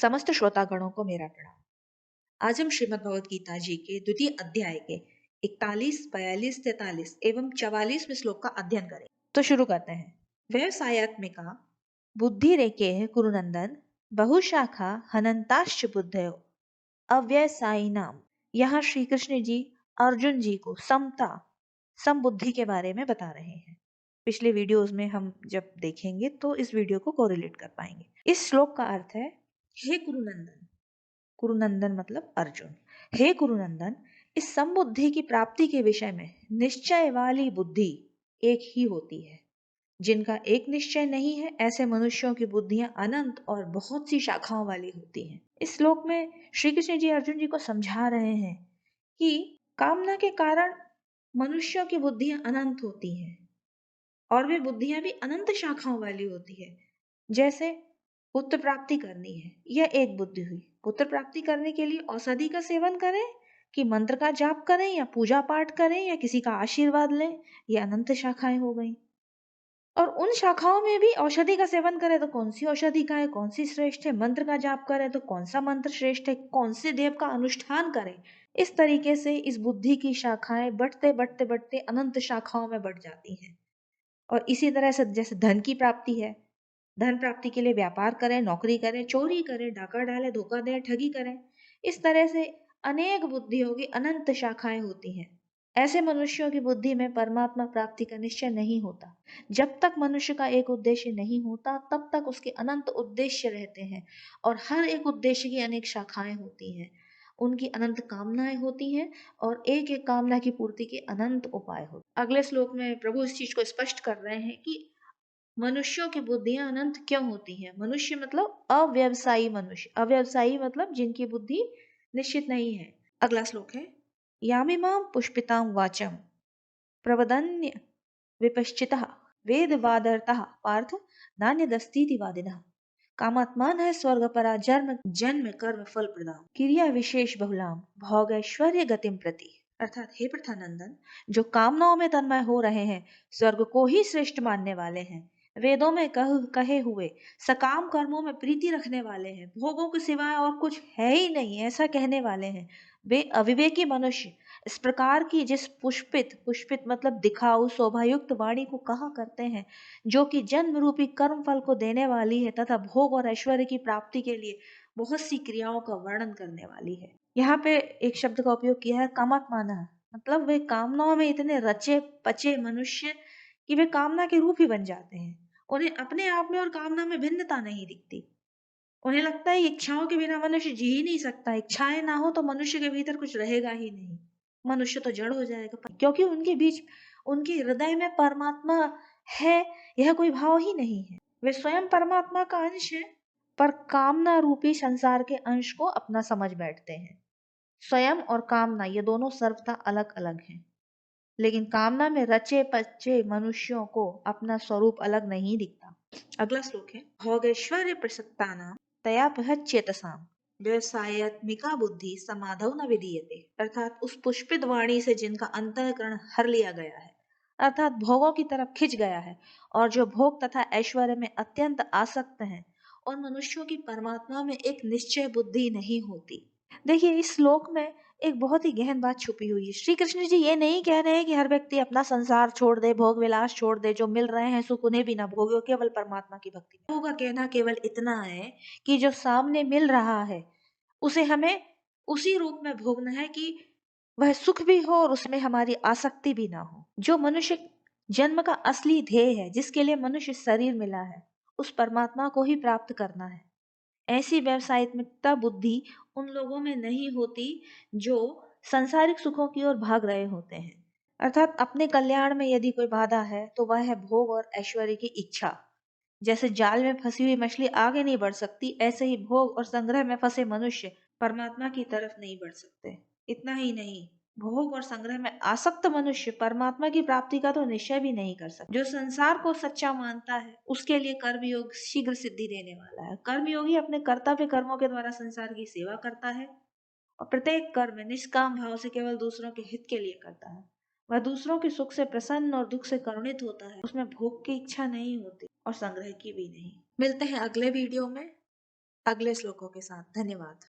समस्त श्रोतागणों को मेरा प्रणाम। आज हम श्रीमद् भगवत गीता जी के द्वितीय अध्याय के 41, 42, 43 एवं 44वें श्लोक का अध्ययन करें। तो शुरू करते हैं। व्यवसायत्मिका बुद्धि रेके कुरुनंदन बहुशाखा हनंताश्च बुद्धयो अव्यवसायी नाम। यहाँ श्री कृष्ण जी अर्जुन जी को समता समबुद्धि के बारे में बता रहे हैं। पिछले वीडियोस में हम जब देखेंगे तो इस वीडियो को कोरिलेट कर पाएंगे। इस श्लोक का अर्थ है, हे कुरुनंदन, कुरुनंदन मतलब अर्जुन, हे कुरुनंदन, इस समबुद्धि की प्राप्ति के विषय में निश्चय वाली बुद्धि एक ही होती है। जिनका एक निश्चय नहीं है, ऐसे मनुष्यों की बुद्धियां अनंत और बहुत सी शाखाओं वाली होती हैं। इस श्लोक में श्री कृष्ण जी अर्जुन जी को समझा रहे हैं कि कामना के कारण मनुष्यों की बुद्धियां अनंत होती हैं और वे बुद्धियां भी अनंत शाखाओं वाली होती है। जैसे पुत्र प्राप्ति करनी है, यह एक बुद्धि हुई। पुत्र प्राप्ति करने के लिए औषधि का सेवन करें कि मंत्र का जाप करें या पूजा पाठ करें या किसी का आशीर्वाद लें, ये अनंत शाखाएं हो गई। और उन शाखाओं में भी औषधि का सेवन करें तो कौन सी औषधि का है, कौन सी श्रेष्ठ है, मंत्र का जाप करें तो कौन सा मंत्र श्रेष्ठ है, कौन से देव का अनुष्ठान करें। इस तरीके से इस बुद्धि की शाखाएं बढ़ते बढ़ते बढ़ते अनंत शाखाओं में बढ़ जाती हैं। और इसी तरह से जैसे धन की प्राप्ति है, धन प्राप्ति के लिए व्यापार करें, नौकरी करें, चोरी करें, डाका डालें, धोखा दें, ठगी करें, इस तरह से अनेक बुद्धियों की अनंत शाखाएं होती हैं। ऐसे मनुष्यों की बुद्धि में परमात्मा प्राप्ति का निश्चय नहीं होता। जब तक मनुष्य का एक उद्देश्य नहीं होता तब तक उसके अनंत उद्देश्य रहते हैं और हर एक उद्देश्य की अनेक शाखाएं होती हैं, उनकी अनंत कामनाएं होती हैं और एक एक कामना की पूर्ति के अनंत उपाय होते। अगले श्लोक में प्रभु इस चीज को स्पष्ट कर रहे हैं कि मनुष्यों की बुद्धियां अनंत क्यों होती हैं। मनुष्य मतलब अव्यवसायी मनुष्य, अव्यवसायी मतलब जिनकी बुद्धि निश्चित नहीं है। अगला श्लोक है, यामिमां पुष्पितां वाचम प्रवदन्य विपश्चितः वेदवादर्थः पार्थ नान्यदस्तीति वादिनः कामात्मानः स्वर्गपरा जन्म जन्म कर्म फल प्रदान क्रिया विशेष बहुलाम भोगैश्वर्य गतिम प्रति। अर्थात हे प्रथानंदन, जो कामनाओं में तन्मय हो रहे हैं, स्वर्ग को ही श्रेष्ठ मानने वाले हैं, वेदों में कहे हुए सकाम कर्मों में प्रीति रखने वाले हैं, भोगों के सिवाय और कुछ है ही नहीं ऐसा कहने वाले हैं, वे अविवेकी मनुष्य इस प्रकार की जिस पुष्पित पुष्पित मतलब दिखाऊ शोभायुक्त वाणी को कहा करते हैं, जो कि जन्म रूपी कर्म फल को देने वाली है तथा भोग और ऐश्वर्य की प्राप्ति के लिए बहुत सी क्रियाओं का वर्णन करने वाली है। यहाँ पे एक शब्द का उपयोग किया है, कामात्मानः, मतलब वे कामनाओं में इतने रचे पचे मनुष्य कि वे कामना के रूप ही बन जाते हैं। उन्हें अपने आप में और कामना में भिन्नता नहीं दिखती। उन्हें लगता है इच्छाओं के बिना मनुष्य जी ही नहीं सकता, इच्छाएं ना हो तो मनुष्य के भीतर कुछ रहेगा ही नहीं, मनुष्य तो जड़ हो जाएगा, क्योंकि उनके बीच उनके हृदय में परमात्मा है यह कोई भाव ही नहीं है। वे स्वयं परमात्मा का अंश है पर कामना रूपी संसार के अंश को अपना समझ बैठते हैं। स्वयं और कामना ये दोनों सर्वथा अलग अलग हैं, लेकिन कामना में रचे पचे मनुष्यों को अपना स्वरूप अलग नहीं दिखता। अगला श्लोक है, भोगैश्वर्य प्रसक्तानां तयापहच्येतसाम व्यवसायत्मिका बुद्धि समाधौ न विधीयते। अर्थात उस पुष्पित वाणी से जिनका अंतःकरण हर लिया गया है, अर्थात भोगों की तरफ खिंच गया है और जो भोग तथा ऐश्वर्य में अत्यंत आसक्त हैं, और मनुष्यों की परमात्मा में एक निश्चय बुद्धि नहीं होती। देखिए इस श्लोक में एक बहुत ही गहन बात छुपी हुई है। श्री कृष्ण जी ये नहीं कह रहे हैं कि हर व्यक्ति अपना संसार छोड़ दे, भोग विलास छोड़ दे, जो मिल रहे हैं सुख उन्हें भी ना भोगे, केवल परमात्मा की भक्ति। प्रभु का कहना केवल इतना है कि जो सामने मिल रहा है उसे हमें उसी रूप में भोगना है कि वह सुख भी हो और उसमें हमारी आसक्ति भी ना हो। जो मनुष्य जन्म का असली ध्येय है, जिसके लिए मनुष्य शरीर मिला है, उस परमात्मा को ही प्राप्त करना है। ऐसी व्यावसायिकता बुद्धि उन लोगों में नहीं होती जो सांसारिक सुखों की ओर भाग रहे होते हैं। अर्थात अपने कल्याण में यदि कोई बाधा है तो वह है भोग और ऐश्वर्य की इच्छा। जैसे जाल में फंसी हुई मछली आगे नहीं बढ़ सकती, ऐसे ही भोग और संग्रह में फंसे मनुष्य परमात्मा की तरफ नहीं बढ़ सकते। इतना ही नहीं, भोग और संग्रह में आसक्त मनुष्य परमात्मा की प्राप्ति का तो निश्चय भी नहीं कर सकता। जो संसार को सच्चा मानता है उसके लिए कर्मयोग शीघ्र सिद्धि देने वाला है। कर्मयोगी अपने कर्तव्य कर्मों के द्वारा संसार की सेवा करता है और प्रत्येक कर्म निष्काम भाव से केवल दूसरों के हित के लिए करता है। वह दूसरों के सुख से प्रसन्न और दुख से करुणित होता है। उसमें भोग की इच्छा नहीं होती और संग्रह की भी नहीं। मिलते हैं अगले वीडियो में। अगले श्लोकों के साथ। धन्यवाद।